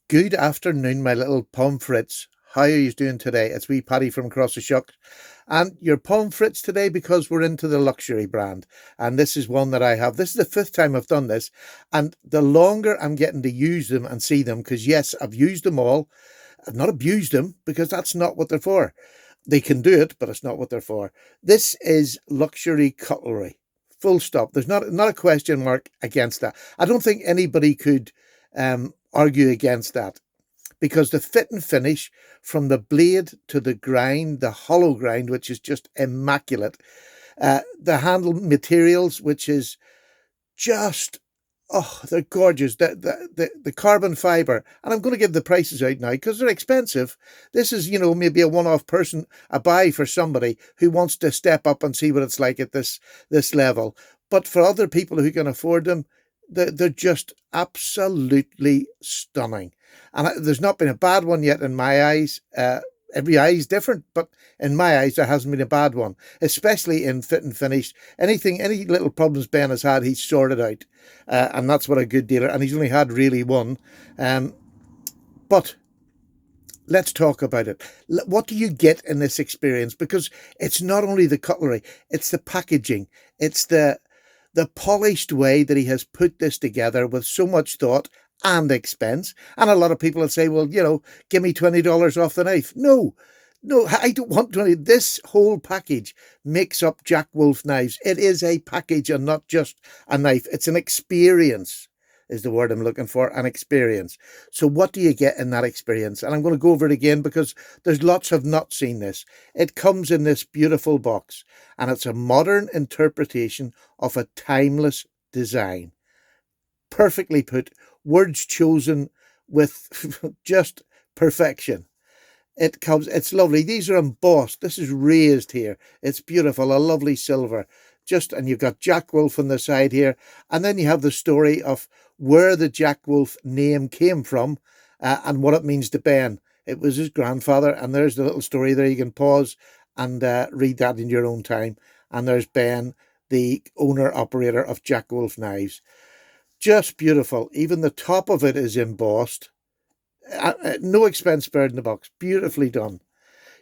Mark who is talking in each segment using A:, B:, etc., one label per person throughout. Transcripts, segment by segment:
A: Good afternoon, my little pomfrits. How are you doing today? It's wee Paddy from across the shuck. And your pomfrits today because we're into the luxury brand. And this is one that I have. This is the fifth time I've done this. And the longer I'm getting to use them and see them, because yes, I've used them all. I've not abused them because that's not what they're for. They can do it, but it's not what they're for. This is luxury cutlery. Full stop. There's not a question mark against that. I don't think anybody could argue against that because the fit and finish from the blade to the grind, the hollow grind, which is just immaculate, the handle materials, which is just, oh, they're gorgeous. The carbon fiber, and I'm going to give the prices out now because they're expensive. This is, maybe a one-off person, a buy for somebody who wants to step up and see what it's like at this level. But for other people who can afford them, they're just absolutely stunning. And there's not been a bad one yet in my eyes. Every eye is different, but in my eyes, there hasn't been a bad one, especially in fit and finish. Any little problems Ben has had, he's sorted out. And that's what a good dealer, and he's only had really one. But let's talk about it. What do you get in this experience? Because it's not only the cutlery, it's the packaging, it's the polished way that he has put this together with so much thought and expense. And a lot of people would say, well, give me $20 off the knife. No, I don't want 20. This whole package makes up Jack Wolf knives. It is a package and not just a knife. It's an experience is the word I'm looking for, an experience. So what do you get in that experience? And I'm going to go over it again because there's lots have not seen this. It comes in this beautiful box, and it's a modern interpretation of a timeless design. Perfectly put, words chosen with just perfection. It's lovely. These are embossed. This is raised here. It's beautiful, a lovely silver. And you've got Jack Wolf on the side here. And then you have the story of where the Jack Wolf name came from and what it means to Ben. It was his grandfather. And there's the little story there. You can pause and read that in your own time. And there's Ben, the owner-operator of Jack Wolf Knives. Just beautiful. Even the top of it is embossed. No expense spared in the box. Beautifully done.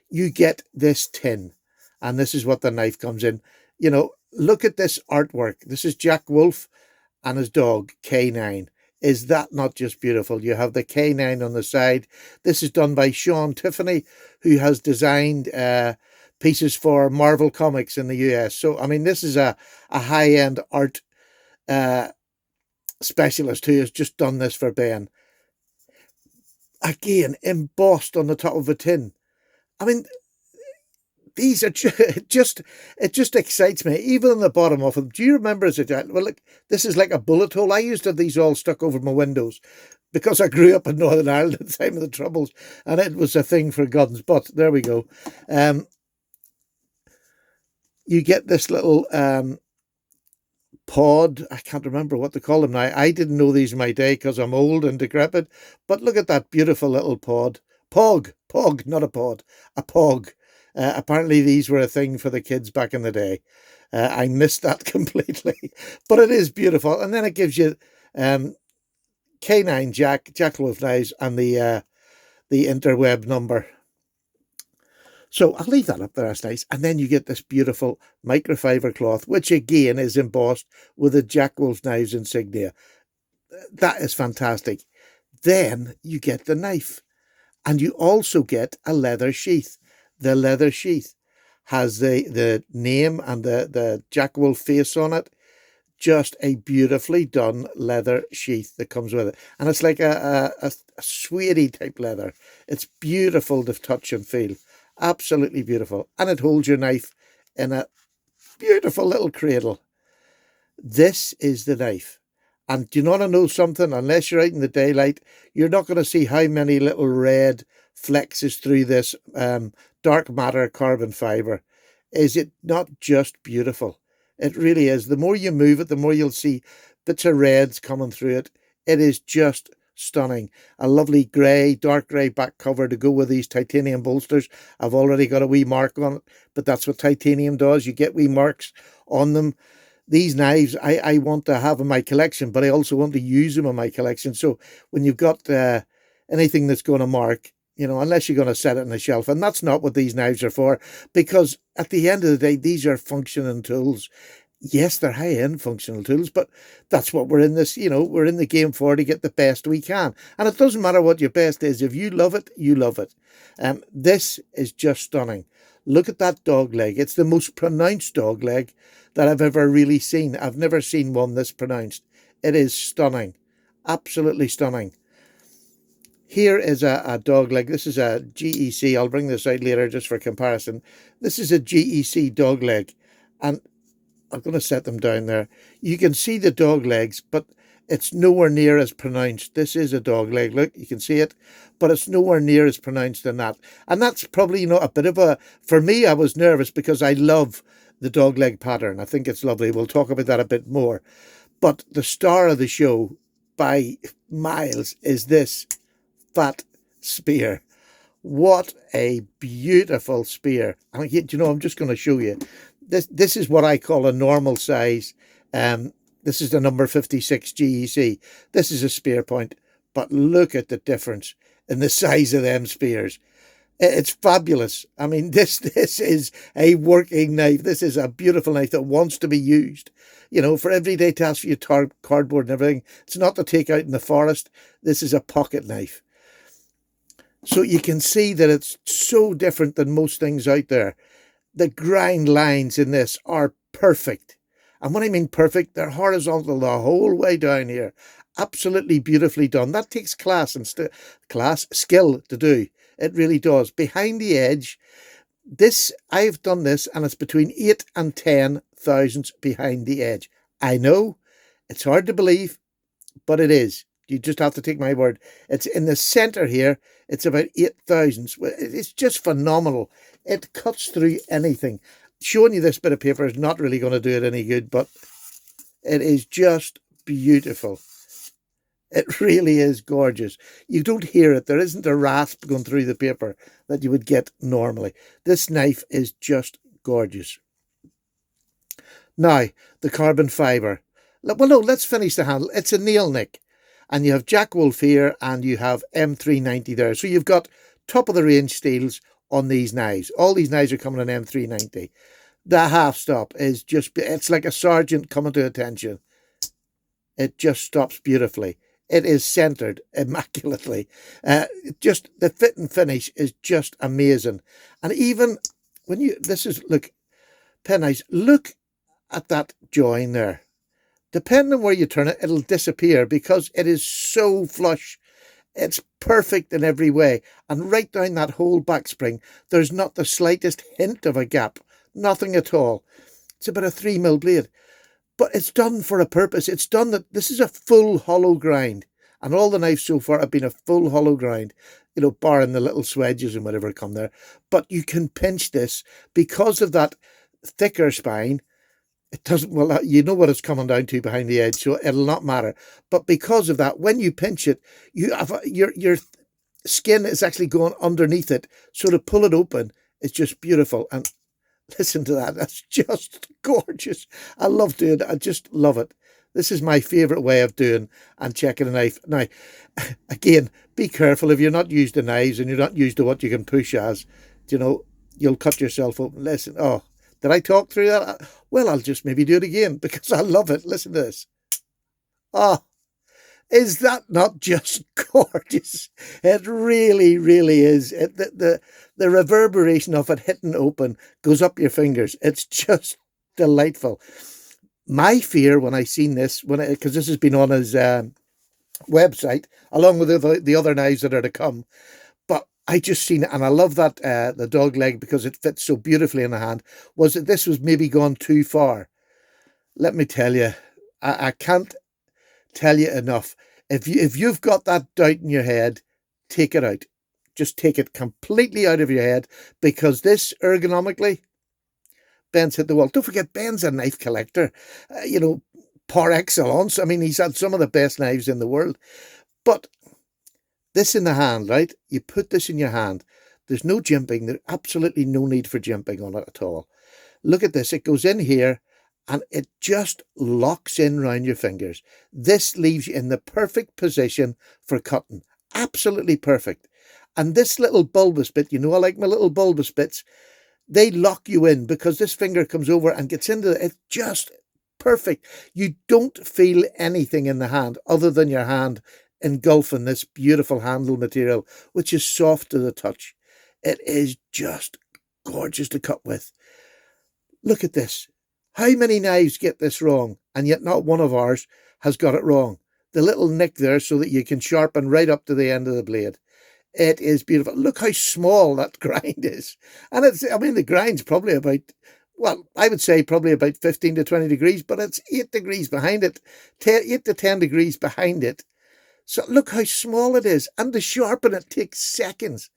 A: You get this tin. And this is what the knife comes in. Look at this artwork. This is Jack Wolf and his dog, K9. Is that not just beautiful? You have the K9 on the side. This is done by Sean Tiffany, who has designed pieces for Marvel Comics in the US. So, this is a high-end art specialist who has just done this for Ben. Again, embossed on the top of a tin. These are it just excites me, even on the bottom of them. Do you remember as a child? Well, look, this is like a bullet hole. I used to have these all stuck over my windows because I grew up in Northern Ireland at the time of the Troubles, and it was a thing for guns. But there we go. You get this little pod. I can't remember what to call them now. I didn't know these in my day because I'm old and decrepit. But look at that beautiful little pod. Pog, not a pod, a pog. Apparently these were a thing for the kids back in the day. I missed that completely, but it is beautiful. And then it gives you K9 Jack Wolf knives and the interweb number. So I'll leave that up there. That's nice. And then you get this beautiful microfiber cloth, which again is embossed with the Jack Wolf knives insignia. That is fantastic. Then you get the knife, and you also get a leather sheath. The leather sheath has the name and the Jack Wolf face on it. Just a beautifully done leather sheath that comes with it. And it's like a suede type leather. It's beautiful to touch and feel. Absolutely beautiful. And it holds your knife in a beautiful little cradle. This is the knife. And do you want to know something? Unless you're out in the daylight, you're not going to see how many little red flexes through this dark matter carbon fiber. Is it not just beautiful? It really is. The more you move it, the more you'll see bits of reds coming through it. It is just stunning. A lovely grey, dark grey back cover to go with these titanium bolsters. I've already got a wee mark on it, but that's what titanium does. You get wee marks on them. These knives I want to have in my collection, but I also want to use them in my collection. So when you've got anything that's going to mark, you know, unless you're going to set it on the shelf. And that's not what these knives are for, because at the end of the day, these are functioning tools. Yes, they're high-end functional tools, but that's what we're in this, you know, we're in the game for, to get the best we can. And it doesn't matter what your best is. If you love it, you love it. This is just stunning. Look at that dog leg. It's the most pronounced dog leg that I've ever really seen. I've never seen one this pronounced. It is stunning. Absolutely stunning. Here is a dog leg. This is a GEC. I'll bring this out later just for comparison. This is a GEC dog leg. And I'm going to set them down there. You can see the dog legs, but it's nowhere near as pronounced. This is a dog leg. Look, you can see it, but it's nowhere near as pronounced than that. And that's probably, you know, a bit of a, for me, I was nervous because I love the dog leg pattern. I think it's lovely. We'll talk about that a bit more. But the star of the show by miles is this fat spear. What a beautiful spear. And you know, I'm just going to show you. This is what I call a normal size. This is the number 56 GEC. This is a spear point, but look at the difference in the size of them spears. It's fabulous. I mean, this is a working knife. This is a beautiful knife that wants to be used, you know, for everyday tasks, for your cardboard and everything. It's not to take out in the forest. This is a pocket knife. So you can see that it's so different than most things out there. The grind lines in this are perfect. And when I mean perfect, they're horizontal the whole way down here. Absolutely beautifully done. That takes class and skill to do. It really does. Behind the edge, I've done this, and it's between 8 and 10 thousandths behind the edge. I know it's hard to believe, but it is. You just have to take my word. It's in the center here. It's about 8 thousandths. It's just phenomenal. It cuts through anything. Showing you this bit of paper is not really going to do it any good, but it is just beautiful. It really is gorgeous. You don't hear it. There isn't a rasp going through the paper that you would get normally. This knife is just gorgeous. Now, the carbon fibre. Well, no, let's finish the handle. It's a nail nick. And you have Jack Wolf here, and you have M390 there. So you've got top of the range steels on these knives. All these knives are coming on M390. The half stop is just, it's like a sergeant coming to attention. It just stops beautifully. It is centered immaculately. Just the fit and finish is just amazing. And even when look, penknives, look at that join there. Depending on where you turn it, it'll disappear because it is so flush. It's perfect in every way. And right down that whole back spring, there's not the slightest hint of a gap. Nothing at all. It's about a 3mm blade. But it's done for a purpose. It's done that this is a full hollow grind. And all the knives so far have been a full hollow grind, you know, barring the little swedges and whatever come there. But you can pinch this because of that thicker spine. It doesn't, well, you know what it's coming down to behind the edge, so it'll not matter. But because of that, when you pinch it, you have your skin is actually going underneath it. So to pull it open, it's just beautiful. And listen to that. That's just gorgeous. I love doing it. I just love it. This is my favourite way of doing and checking a knife. Now, again, be careful if you're not used to knives and you're not used to what you can push as, you know, you'll cut yourself open. Listen, oh, did I talk through that? Well, I'll just maybe do it again because I love it. Listen to this. Oh, is that not just gorgeous? It really, really is. The reverberation of it hitting open goes up your fingers. It's just delightful. My fear when I seen this, because this has been on his website, along with the other knives that are to come, but I just seen it, and I love that the dog leg because it fits so beautifully in the hand, was that this was maybe gone too far. Let me tell you, I can't tell you enough. If you've got that doubt in your head, take it out. Just take it completely out of your head, because this ergonomically, Ben's hit the wall. Don't forget, Ben's a knife collector, you know, par excellence. I mean, he's had some of the best knives in the world. But this in the hand, right? You put this in your hand. There's no jimping. There's absolutely no need for jimping on it at all. Look at this. It goes in here and it just locks in around your fingers. This leaves you in the perfect position for cutting. absolutely perfect. And this little bulbous bit, you know, I like my little bulbous bits, they lock you in because this finger comes over and gets into it. It's just perfect. You don't feel anything in the hand other than your hand engulfing this beautiful handle material, which is soft to the touch. It is just gorgeous to cut with. Look at this. How many knives get this wrong? And yet not one of ours has got it wrong. The little nick there so that you can sharpen right up to the end of the blade. It is beautiful. Look how small that grind is. And I mean, the grind's probably about, well, I would say probably about 15 to 20 degrees, but it's 8 degrees behind it, 8 to 10 degrees behind it. So look how small it is. And to sharpen it takes seconds.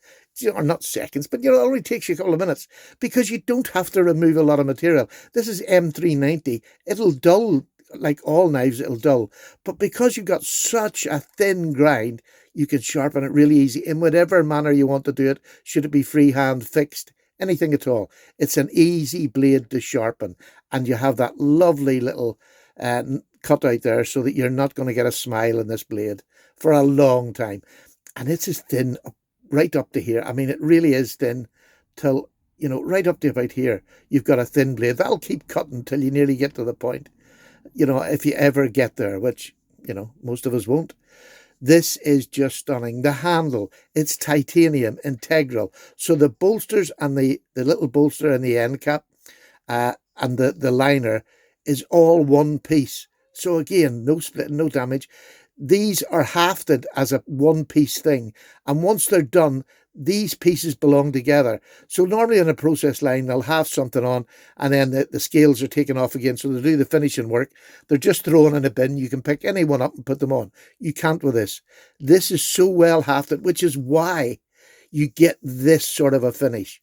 A: Or not seconds, but it only takes you a couple of minutes because you don't have to remove a lot of material. This is M390. It'll dull, like all knives, it'll dull. But because you've got such a thin grind, you can sharpen it really easy in whatever manner you want to do it. Should it be freehand, fixed, anything at all. It's an easy blade to sharpen. And you have that lovely little cut out there so that you're not going to get a smile in this blade for a long time. And it's as thin right up to here. I mean, it really is thin till, you know, right up to about here. You've got a thin blade. That'll keep cutting till you nearly get to the point, you know, if you ever get there, which, you know, most of us won't. This is just stunning. The handle, it's titanium, integral. So the bolsters and the little bolster and the end cap and the liner is all one piece. So again, no splitting, no damage. These are hafted as a one-piece thing. And once they're done, these pieces belong together. So normally in a process line, they'll have something on and then the scales are taken off again. So they do the finishing work. They're just thrown in a bin. You can pick any one up and put them on. You can't with this. This is so well hafted, which is why you get this sort of a finish.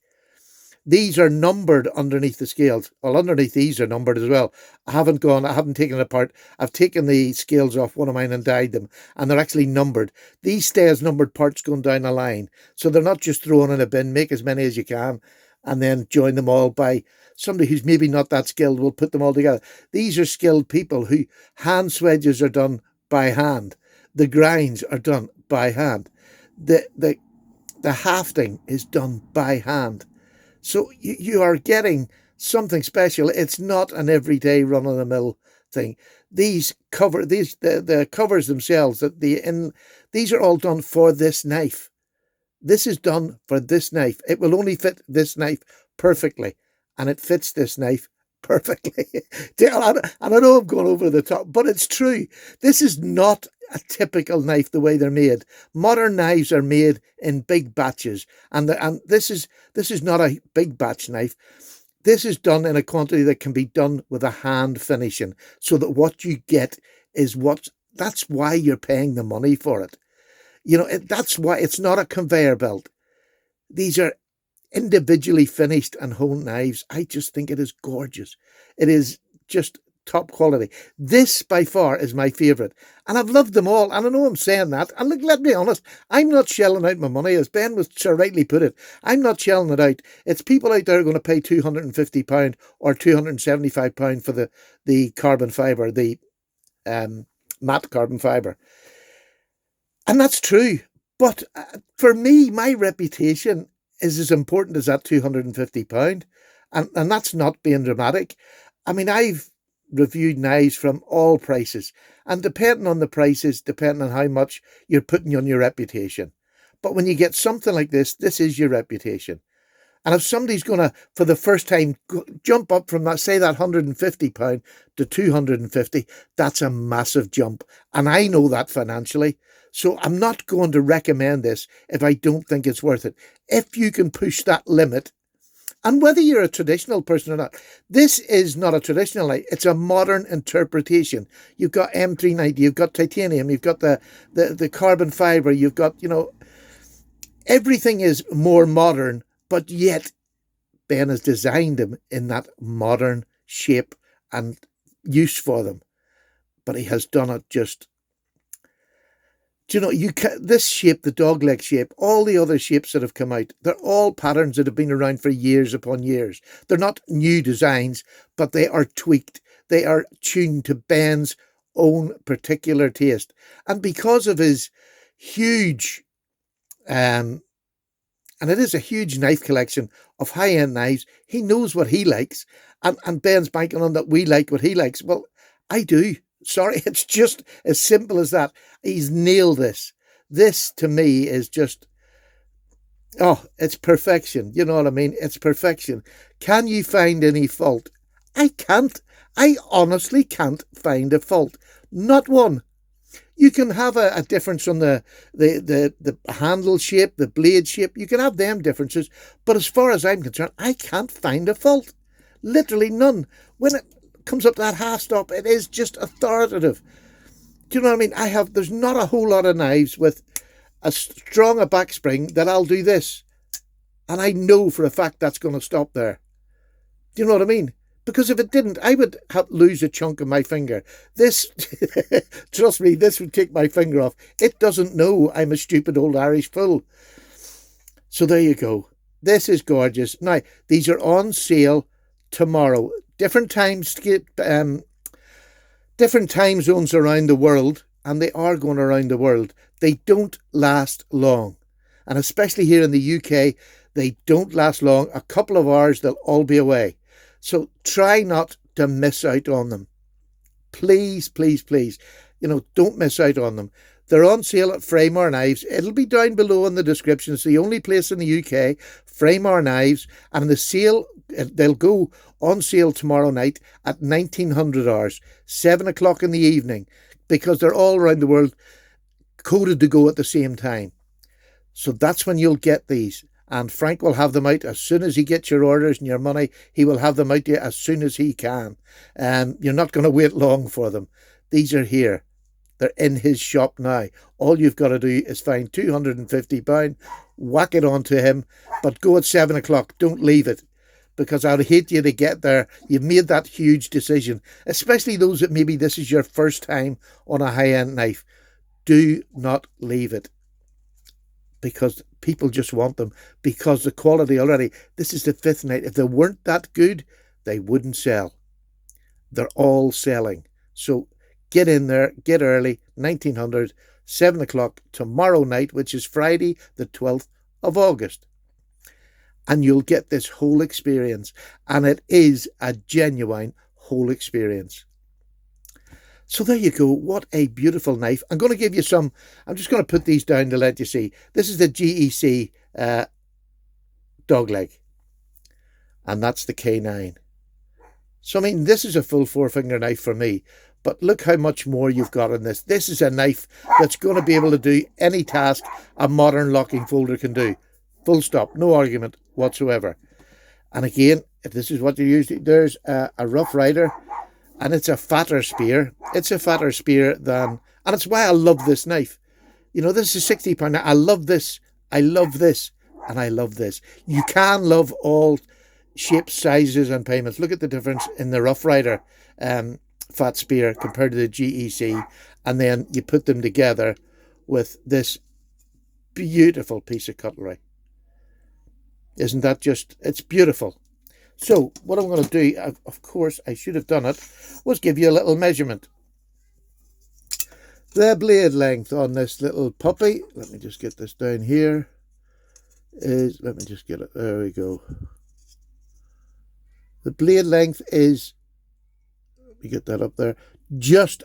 A: These are numbered underneath the scales. Well, underneath these are numbered as well. I haven't taken it apart. I've taken the scales off one of mine and dyed them, and they're actually numbered. These stay as numbered parts going down a line. So they're not just thrown in a bin, make as many as you can, and then join them all by somebody who's maybe not that skilled will put them all together. These are skilled people who hand swedges are done by hand. The grinds are done by hand. The hafting is done by hand. So you are getting something special. It's not an everyday run-of-the-mill thing. These the covers themselves, these are all done for this knife. This is done for this knife. It will only fit this knife perfectly, and it fits this knife perfectly. And I know I'm going over the top, but it's true. This is not a typical knife the way they're made. Modern knives are made in big batches, and this is not a big batch knife. This is done in a quantity that can be done with a hand finishing, so that what you get is that's why you're paying the money for it. You know, that's why it's not a conveyor belt. These are individually finished and honed knives. I just think it is gorgeous. It is just top quality. This by far is my favourite, and I've loved them all, and I know I'm saying that, and look, let me be honest, I'm not shelling out my money, as Ben was so rightly put it. I'm not shelling it out. It's people out there are going to pay £250 or £275 for the carbon fibre, the matte carbon fibre, and that's true. But for me, my reputation is as important as that £250, and that's not being dramatic. I mean, I've reviewed knives from all prices, and depending on the prices, depending on how much you're putting on your reputation. But when you get something like this is your reputation. And if somebody's going to, for the first time, jump up from that, say that £150 to £250, that's a massive jump. And I know that financially. So I'm not going to recommend this if I don't think it's worth it. If you can push that limit, and whether you're a traditional person or not, this is not a traditional knife. It's a modern interpretation. You've got M390, you've got titanium, you've got the carbon fibre, you've got, you know, everything is more modern, but yet Ben has designed them in that modern shape and use for them. But he has done it just... Do you know, this shape, the dogleg shape, all the other shapes that have come out, they're all patterns that have been around for years upon years. They're not new designs, but they are tweaked. They are tuned to Ben's own particular taste. And because of his huge Um, and it is a huge knife collection of high-end knives. He knows what he likes, and Ben's banking on that we like what he likes. Well, I do. Sorry, it's just as simple as that. He's nailed this. This, to me, is just, oh, it's perfection. You know what I mean? It's perfection. Can you find any fault? I can't. I honestly can't find a fault. Not one. You can have a difference on the handle shape, the blade shape. You can have them differences. But as far as I'm concerned, I can't find a fault. Literally none. When it comes up to that half stop, it is just authoritative. Do you know what I mean? There's not a whole lot of knives with as strong a back spring that I'll do this. And I know for a fact that's going to stop there. Do you know what I mean? Because if it didn't, I would lose a chunk of my finger. This, trust me, this would take my finger off. It doesn't know I'm a stupid old Irish fool. So there you go. This is gorgeous. Now, these are on sale tomorrow. Different time zones around the world, and they are going around the world. They don't last long. And especially here in the UK, they don't last long. A couple of hours, they'll all be away. So try not to miss out on them. Please, please, please. Don't miss out on them. They're on sale at Fraymar Knives. It'll be down below in the description. It's the only place in the UK, Fraymar Knives. And the sale, they'll go on sale tomorrow night at 1900 hours, 7 o'clock in the evening, because they're all around the world coded to go at the same time. So that's when you'll get these. And Frank will have them out as soon as he gets your orders and your money. He will have them out to you as soon as he can. You're not going to wait long for them. These are here. They're in his shop now. All you've got to do is find £250, whack it onto him, but go at 7 o'clock. Don't leave it, because I'd hate you to get there. You've made that huge decision, especially those that maybe this is your first time on a high-end knife. Do not leave it, because people just want them, because the quality already, this is the fifth night. If they weren't that good, they wouldn't sell. They're all selling. So get in there, get early, 1900, 7 o'clock tomorrow night, which is Friday, the 12th of August. And you'll get this whole experience. And it is a genuine whole experience. So there you go. What a beautiful knife. I'm going to give you some. I'm just going to put these down to let you see. This is the GEC dogleg. And that's the K9. So, this is a full four-finger knife for me. But look how much more you've got in this. This is a knife that's going to be able to do any task a modern locking folder can do. Full stop. No argument whatsoever. And again, if this is what you use, there's a Rough Rider. And it's a fatter spear. It's a fatter spear than... And it's why I love this knife. This is £60. I love this. I love this. And I love this. You can love all shapes, sizes and payments. Look at the difference in the Rough Rider fat spear compared to the GEC. And then you put them together with this beautiful piece of cutlery. Isn't that just... It's beautiful. So what I'm going to do, of course, I should have done it, was give you a little measurement. The blade length on this little puppy, let me just get this down here, is, let me just get it, there we go. The blade length is, let me get that up there,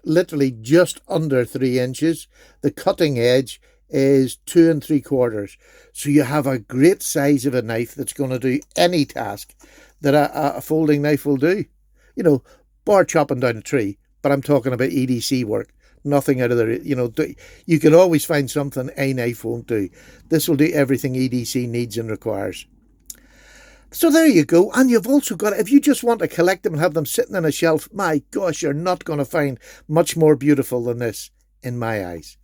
A: literally just under 3 inches. The cutting edge is 2 3/4. So you have a great size of a knife that's going to do any task that a folding knife will do. Bar chopping down a tree, but I'm talking about EDC work. Nothing out of the, you can always find something a knife won't do. This will do everything EDC needs and requires. So there you go. And you've also got, if you just want to collect them and have them sitting on a shelf, my gosh, you're not going to find much more beautiful than this in my eyes.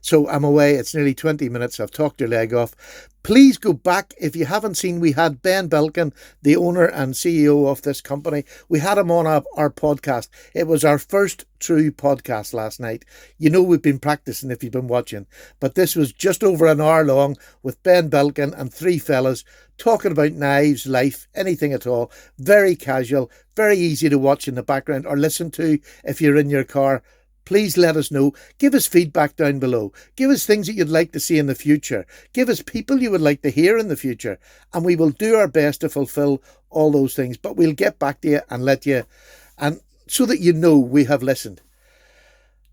A: So I'm away. It's nearly 20 minutes. I've talked your leg off. Please go back. If you haven't seen, we had Ben Belkin, the owner and CEO of this company. We had him on our podcast. It was our first true podcast last night. We've been practicing if you've been watching. But this was just over an hour long with Ben Belkin and 3 fellas talking about knives, life, anything at all. Very casual, very easy to watch in the background or listen to if you're in your car. Please let us know. Give us feedback down below. Give us things that you'd like to see in the future. Give us people you would like to hear in the future. And we will do our best to fulfill all those things. But we'll get back to you and let you, and so that you know we have listened.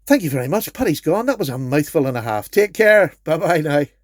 A: Thank you very much. Paddy's gone. That was a mouthful and a half. Take care. Bye-bye now.